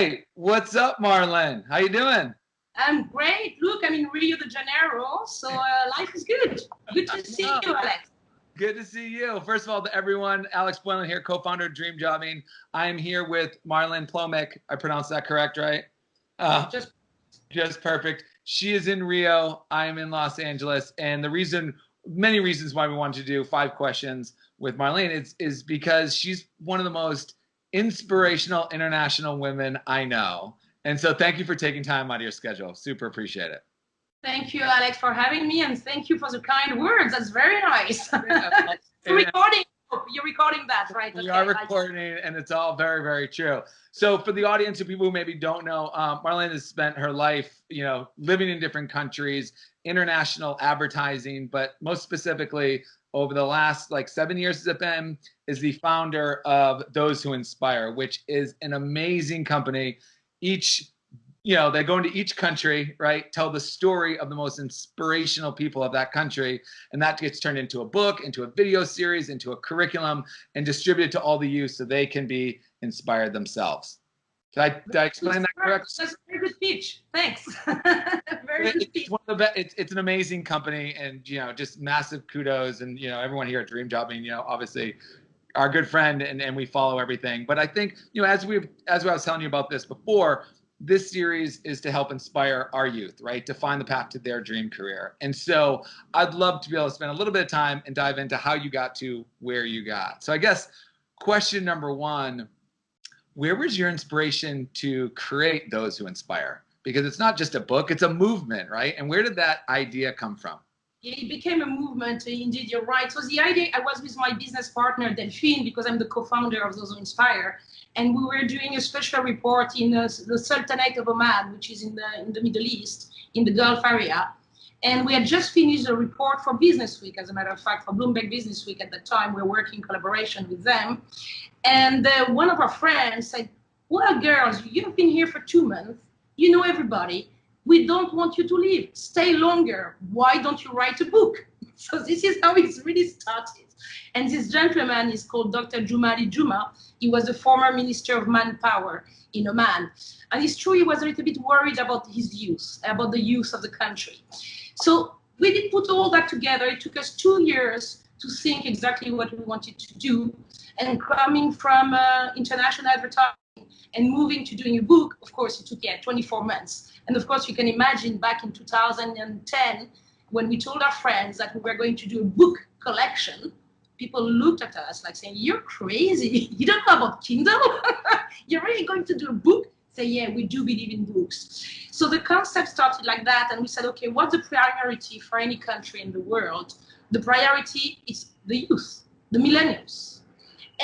right. What's up, Marlene? How you doing? I'm great. Look, I'm in Rio de Janeiro, so life is good. Good to see you, Alex. Good to see you. First of all, to everyone, Alex Boylan here, co-founder of Dream Jobbing. I am here with Marlene Plomik. I pronounced that correct, right? Just perfect. She is in Rio. I am in Los Angeles. And the reason, many reasons why we wanted to do 5 questions with Marlene is because she's one of the most inspirational international women I know. And so thank you for taking time out of your schedule. Super appreciate it. Thank you, Alex, for having me, and thank you for the kind words. That's very nice. Recording. You're recording that, right? We are recording, and it's all very, very true. So for the audience of people who maybe don't know, Marlene has spent her life, living in different countries, international advertising, but most specifically over the last 7 years has it been, is the founder of Those Who Inspire, which is an amazing company. They go into each country, right? Tell the story of the most inspirational people of that country. And that gets turned into a book, into a video series, into a curriculum, and distributed to all the youth so they can be inspired themselves. Did I explain that correctly? That's a very good speech. Thanks. Very good speech. It's an amazing company, and just massive kudos, and everyone here at Dream Jobbing, obviously our good friend, and we follow everything. But I think, as I was telling you about this before, this series is to help inspire our youth, right? To find the path to their dream career. And so I'd love to be able to spend a little bit of time and dive into how you got to where you got. So I guess question number 1, where was your inspiration to create Those Who Inspire? Because it's not just a book, it's a movement, right? And where did that idea come from? It became a movement. Indeed, you're right. So the idea, I was with my business partner, Delphine, because I'm the co-founder of Those Who Inspire. And we were doing a special report in the Sultanate of Oman, which is in the Middle East, in the Gulf area. And we had just finished a report for Business Week, as a matter of fact, for Bloomberg Business Week at the time. We were working in collaboration with them. And one of our friends said, well, girls, you've been here for 2 months. You know everybody. We don't want you to leave. Stay longer. Why don't you write a book? So this is how it's really started. And this gentleman is called Dr. Jumali Juma. He was the former Minister of Manpower in Oman. And it's true he was a little bit worried about his youth, about the youth of the country. So we did put all that together. It took us 2 years to think exactly what we wanted to do. And coming from international advertising and moving to doing a book, of course, it took 24 months. And of course, you can imagine back in 2010, when we told our friends that we were going to do a book collection, people looked at us like saying, you're crazy. You don't know about Kindle? You're really going to do a book? Say, yeah, we do believe in books. So the concept started like that. And we said, okay, what's the priority for any country in the world? The priority is the youth, the millennials.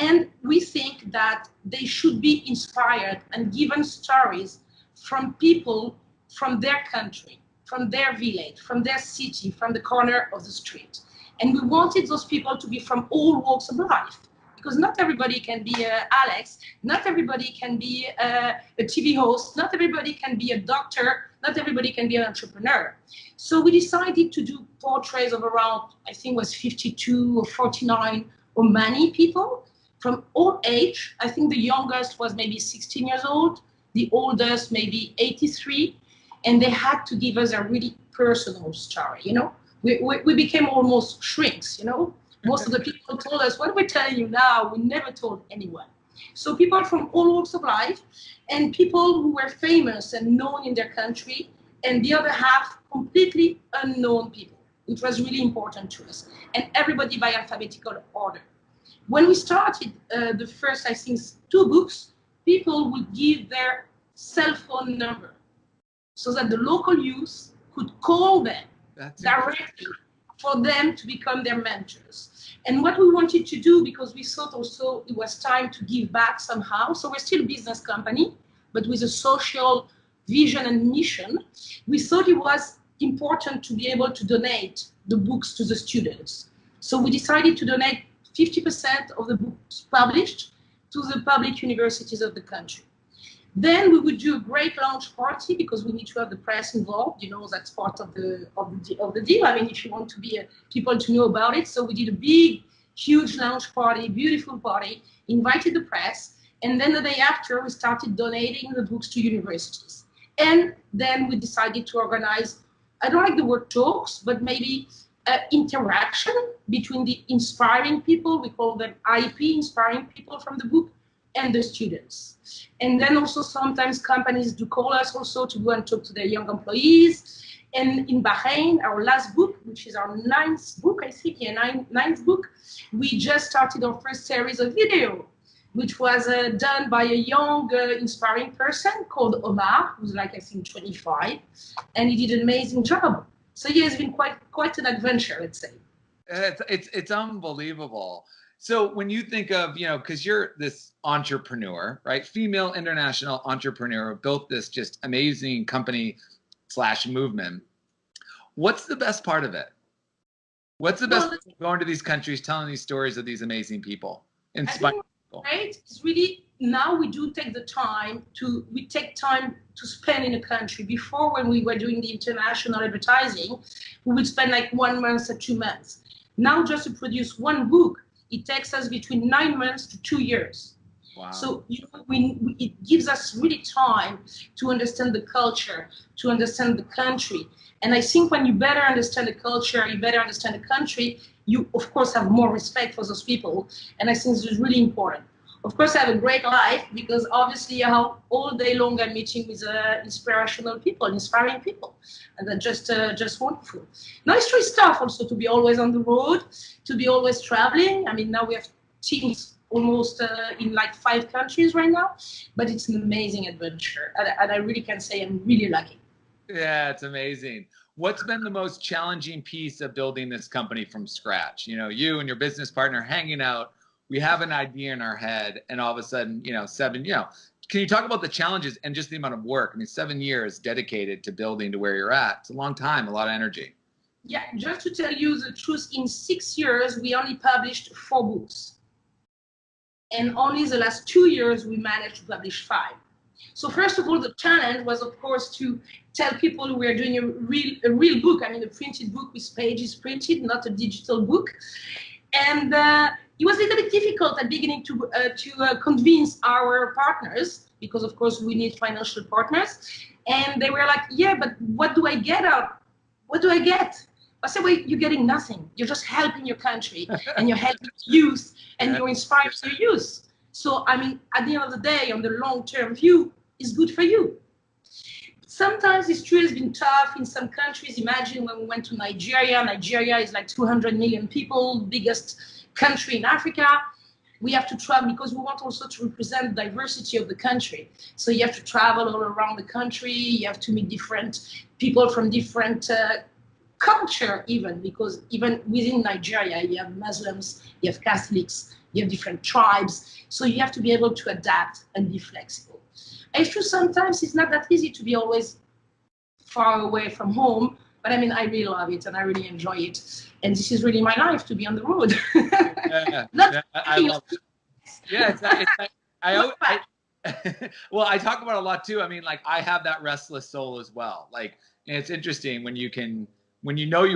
And we think that they should be inspired and given stories from people from their country, from their village, from their city, from the corner of the street. And we wanted those people to be from all walks of life, because not everybody can be Alex, not everybody can be a TV host, not everybody can be a doctor, not everybody can be an entrepreneur. So we decided to do portraits of around, I think it was 52 or 49 Omani people from all age. I think the youngest was maybe 16 years old, the oldest maybe 83, and they had to give us a really personal story, We became almost shrinks, Most of the people told us, what we're telling you now, we never told anyone. So people from all walks of life, and people who were famous and known in their country, and the other half, completely unknown people, which was really important to us, and everybody by alphabetical order. When we started the first, I think, 2 books, people would give their cell phone number so that the local youth could call them directly for them to become their mentors. And what we wanted to do, because we thought also it was time to give back somehow, so we're still a business company, but with a social vision and mission, we thought it was important to be able to donate the books to the students. So we decided to donate 50% of the books published to the public universities of the country. Then we would do a great launch party, because we need to have the press involved. That's part of the deal. I mean, if you want to be people to know about it. So we did a big, huge launch party, beautiful party, invited the press, And then the day after, we started donating the books to universities. And then we decided to organize, I don't like the word talks, but maybe interaction between the inspiring people, we call them IP, inspiring people from the book, and the students. And then also sometimes companies do call us also to go and talk to their young employees. And in Bahrain, our last book, which is our ninth book, I think, ninth book, we just started our first series of video, which was done by a young, inspiring person called Omar, who's like, I think, 25, and he did an amazing job. So yeah, it's been quite an adventure, let's say. It's unbelievable. So when you think of, because you're this entrepreneur, right? Female international entrepreneur, built this just amazing company / movement. What's the best part of it? What's the best part of going to these countries, telling these stories of these amazing people, inspiring people? Right? It's really, now we do take the time to spend in a country. Before, when we were doing the international advertising, we would spend like 1 month or 2 months. Now just to produce one book, it takes us between 9 months to 2 years. Wow. So it gives us really time to understand the culture, to understand the country. And I think when you better understand the culture, you better understand the country, you of course have more respect for those people. And I think this is really important. Of course, I have a great life because obviously all day long I'm meeting with inspirational people, inspiring people, and that's just wonderful. Now it's really tough also to be always on the road, to be always traveling. I mean, now we have teams almost in like 5 countries right now, but it's an amazing adventure, and I really can say I'm really lucky. Yeah, it's amazing. What's been the most challenging piece of building this company from scratch? You and your business partner hanging out, we have an idea in our head, and all of a sudden, can you talk about the challenges and just the amount of work? I mean, 7 years dedicated to building to where you're at. It's a long time, a lot of energy. Yeah, just to tell you the truth, in 6 years, we only published 4 books. And only the last 2 years, we managed to publish 5. So first of all, the challenge was, of course, to tell people we are doing a real book. I mean, a printed book with pages printed, not a digital book. And it was a little bit difficult at the beginning to convince our partners, because, of course, we need financial partners. And they were like, yeah, but what do I get out? What do I get? I said, well, you're getting nothing. You're just helping your country, and you're helping youth, and you're inspiring your youth. So, I mean, at the end of the day, on the long-term view, it's good for you. Sometimes history has been tough in some countries. Imagine when we went to Nigeria. Nigeria is like 200 million people, biggest country in Africa. We have to travel because we want also to represent the diversity of the country. So you have to travel all around the country. You have to meet different people from different culture, even, because even within Nigeria, you have Muslims, you have Catholics, you have different tribes. So you have to be able to adapt and be flexible. It's true, sometimes it's not that easy to be always far away from home, but I mean, I really love it and I really enjoy it. And this is really my life, to be on the road. I love it. Yeah, well, I talk about it a lot too. I mean, like, I have that restless soul as well. Like, and it's interesting when you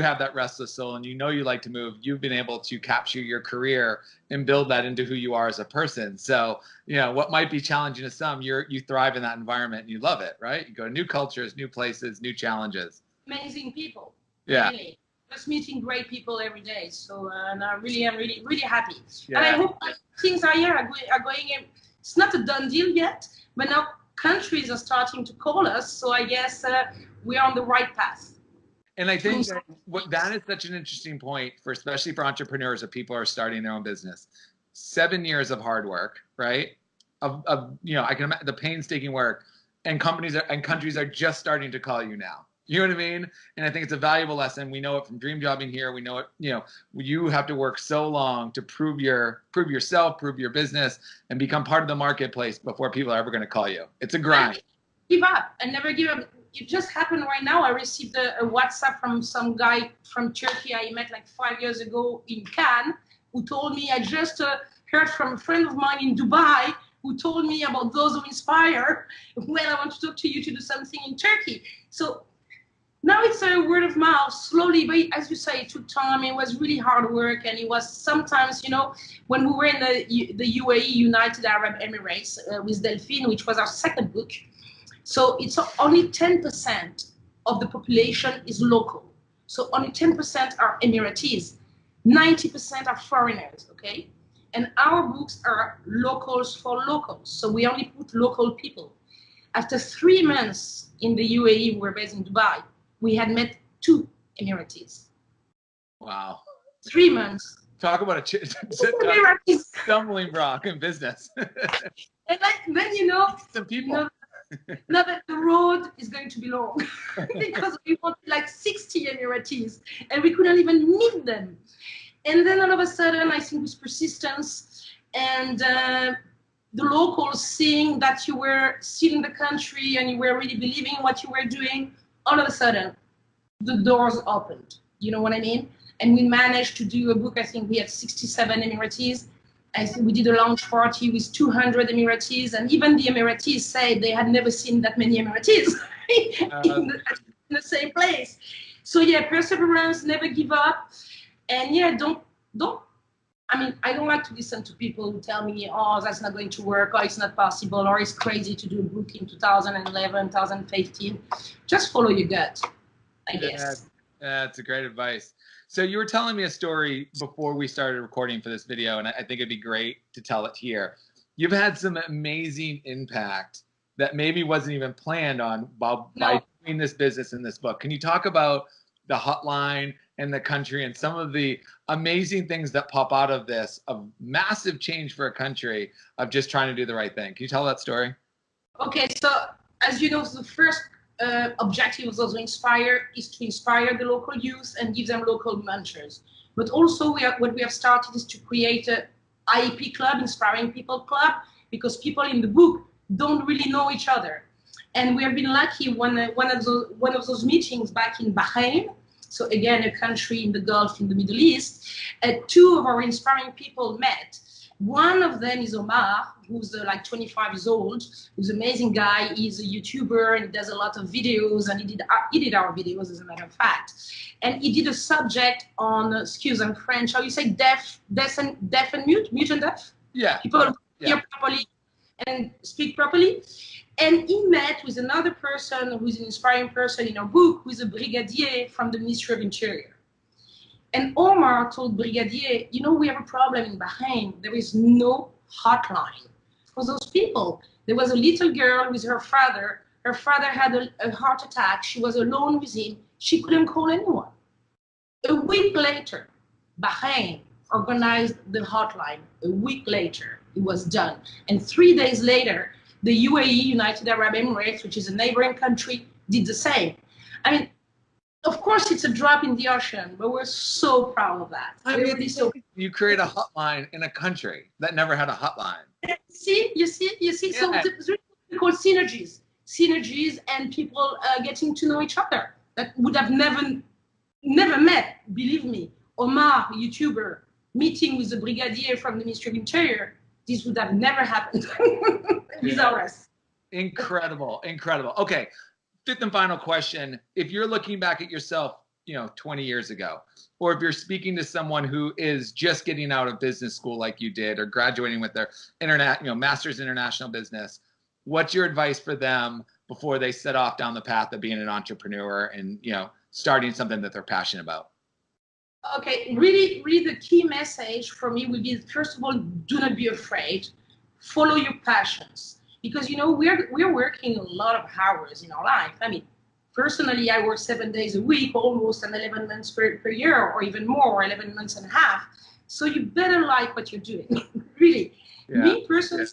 have that restless soul and you like to move, you've been able to capture your career and build that into who you are as a person. So, what might be challenging to some, you thrive in that environment and you love it, right? You go to new cultures, new places, new challenges. Amazing people. Yeah. Really. Just meeting great people every day. So, and I'm really happy. Yeah. And I hope things are going. It's not a done deal yet, but now countries are starting to call us. So I guess we're on the right path. And I think that is such an interesting point especially for entrepreneurs or people who are starting their own business. 7 years of hard work, right? I can imagine the painstaking work, and companies and countries are just starting to call you now. You know what I mean? And I think it's a valuable lesson. We know it from dream jobbing here. We know it, you have to work so long to prove yourself, prove your business, and become part of the marketplace before people are ever going to call you. It's a grind. Give up and never give up. It just happened right now. I received a WhatsApp from some guy from Turkey I met like 5 years ago in Cannes, who told me, I just heard from a friend of mine in Dubai who told me about those who inspire when I want to talk to you to do something in Turkey. So Now it's a word of mouth, slowly, but as you say, it took time. It was really hard work, and it was sometimes, when we were in the UAE, United Arab Emirates, with Delphine, which was our second book. So it's only 10% of the population is local. So only 10% are Emiratis, 90% are foreigners, okay? And our books are locals for locals. So we only put local people. After 3 months in the UAE, we were based in Dubai, we had met 2 Emiratis. Wow. 3 months. Talk about a stumbling block in business. And then some people. Now that the road is going to be long because we wanted like 60 Emiratis and we couldn't even meet them. And then all of a sudden, I think with persistence and the locals seeing that you were still in the country and you were really believing in what you were doing, all of a sudden, the doors opened. You know what I mean? And we managed to do a book. I think we had 67 Emiratis. I think we did a launch party with 200 Emiratis, and even the Emiratis said they had never seen that many Emiratis in the same place. So yeah, perseverance, never give up, and yeah, don't. I mean, I don't like to listen to people who tell me, oh, that's not going to work, or it's not possible, or it's crazy to do a book in 2011, 2015. Just follow your gut, I guess. That's a great advice. So you were telling me a story before we started recording for this video, and I think it'd be great to tell it here. You've had some amazing impact that maybe wasn't even planned on by doing this business in this book. Can you talk about the hotline and the country and some of the amazing things that pop out of this, of massive change for a country, of just trying to do the right thing? Can you tell that story? Okay, so as you know, the first objective of Also Inspire is to inspire the local youth and give them local mentors. But also what we have started is to create a IEP club, Inspiring People Club, because people in the book don't really know each other. And we have been lucky one of those meetings back in Bahrain, so again, a country in the Gulf, in the Middle East, 2 of our inspiring people met. One of them is Omar, who's like 25 years old, who's an amazing guy. He's a YouTuber and he does a lot of videos, and he did our videos, as a matter of fact. And he did a subject on, excuse I'm French, how you say deaf and mute and deaf? Yeah. People hear properly and speak properly. And he met with another person who's an inspiring person in our book, who's a brigadier from the Ministry of Interior. And Omar told Brigadier, we have a problem in Bahrain. There is no hotline for those people. There was a little girl with her father. Her father had a heart attack. She was alone with him. She couldn't call anyone. A week later, Bahrain organized the hotline. A week later, it was done. And 3 days later, the UAE, United Arab Emirates, which is a neighboring country, did the same. I mean, of course, it's a drop in the ocean, but we're so proud of that. You create a hotline in a country that never had a hotline. You see. Yeah. So it's really called synergies and people getting to know each other that would have never met. Believe me, Omar, YouTuber, meeting with the brigadier from the Ministry of Interior, this would have never happened without us. Incredible. Okay. 5th and final question. If you're looking back at yourself, 20 years ago, or if you're speaking to someone who is just getting out of business school like you did, or graduating with their master's in international business, what's your advice for them before they set off down the path of being an entrepreneur and, starting something that they're passionate about? Okay, really the key message for me would be, first of all, do not be afraid. Follow your passions. Because, we're working a lot of hours in our life. I mean, personally, I work 7 days a week, almost, and 11 months per year, or even more, 11 months and a half. So you better like what you're doing, really. Yeah. Me personally,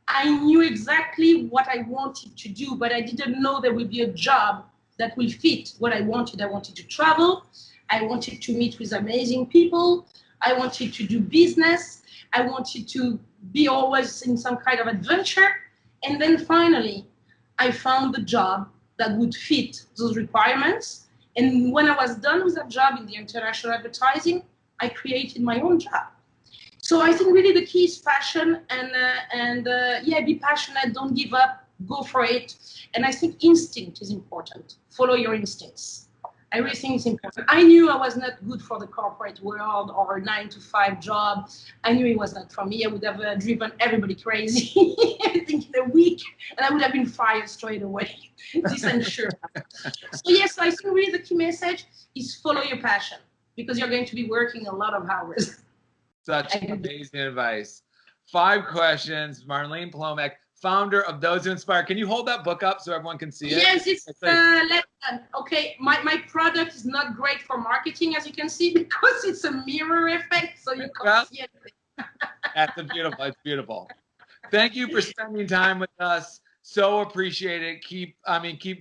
I knew exactly what I wanted to do, but I didn't know there would be a job that will fit what I wanted. I wanted to travel. I wanted to meet with amazing people. I wanted to do business. I wanted to be always in some kind of adventure. And then finally, I found the job that would fit those requirements. And when I was done with that job in the international advertising, I created my own job. So I think really the key is passion and be passionate, don't give up, go for it. And I think instinct is important. Follow your instincts. Everything is important. I knew I was not good for the corporate world or a 9-to-5 job. I knew it was not for me. I would have driven everybody crazy, I think, in a week, and I would have been fired straight away. This I'm sure. So yes, I think really the key message is follow your passion, because you're going to be working a lot of hours. Such amazing advice. 5 questions. Marlene Plomik, founder of Those Who Inspire. Can you hold that book up so everyone can see it? Yes, it's okay. My product is not great for marketing, as you can see, because it's a mirror effect, so you can't see anything. That's beautiful. It's beautiful. Thank you for spending time with us. So appreciate it. Keep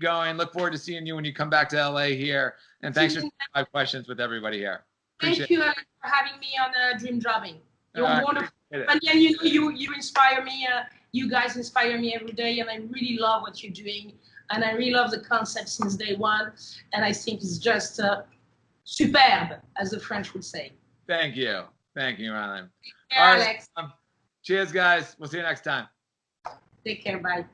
going. Look forward to seeing you when you come back to LA here. And thanks for 5 questions with everybody here. Thank you, Alex, for having me on Dream Jobbing. You're wonderful. And you inspire me. You guys inspire me every day, and I really love what you're doing. And I really love the concept since day one. And I think it's just superb, as the French would say. Thank you. Thank you, Marlene. Take care, Alex. Cheers, guys. We'll see you next time. Take care. Bye.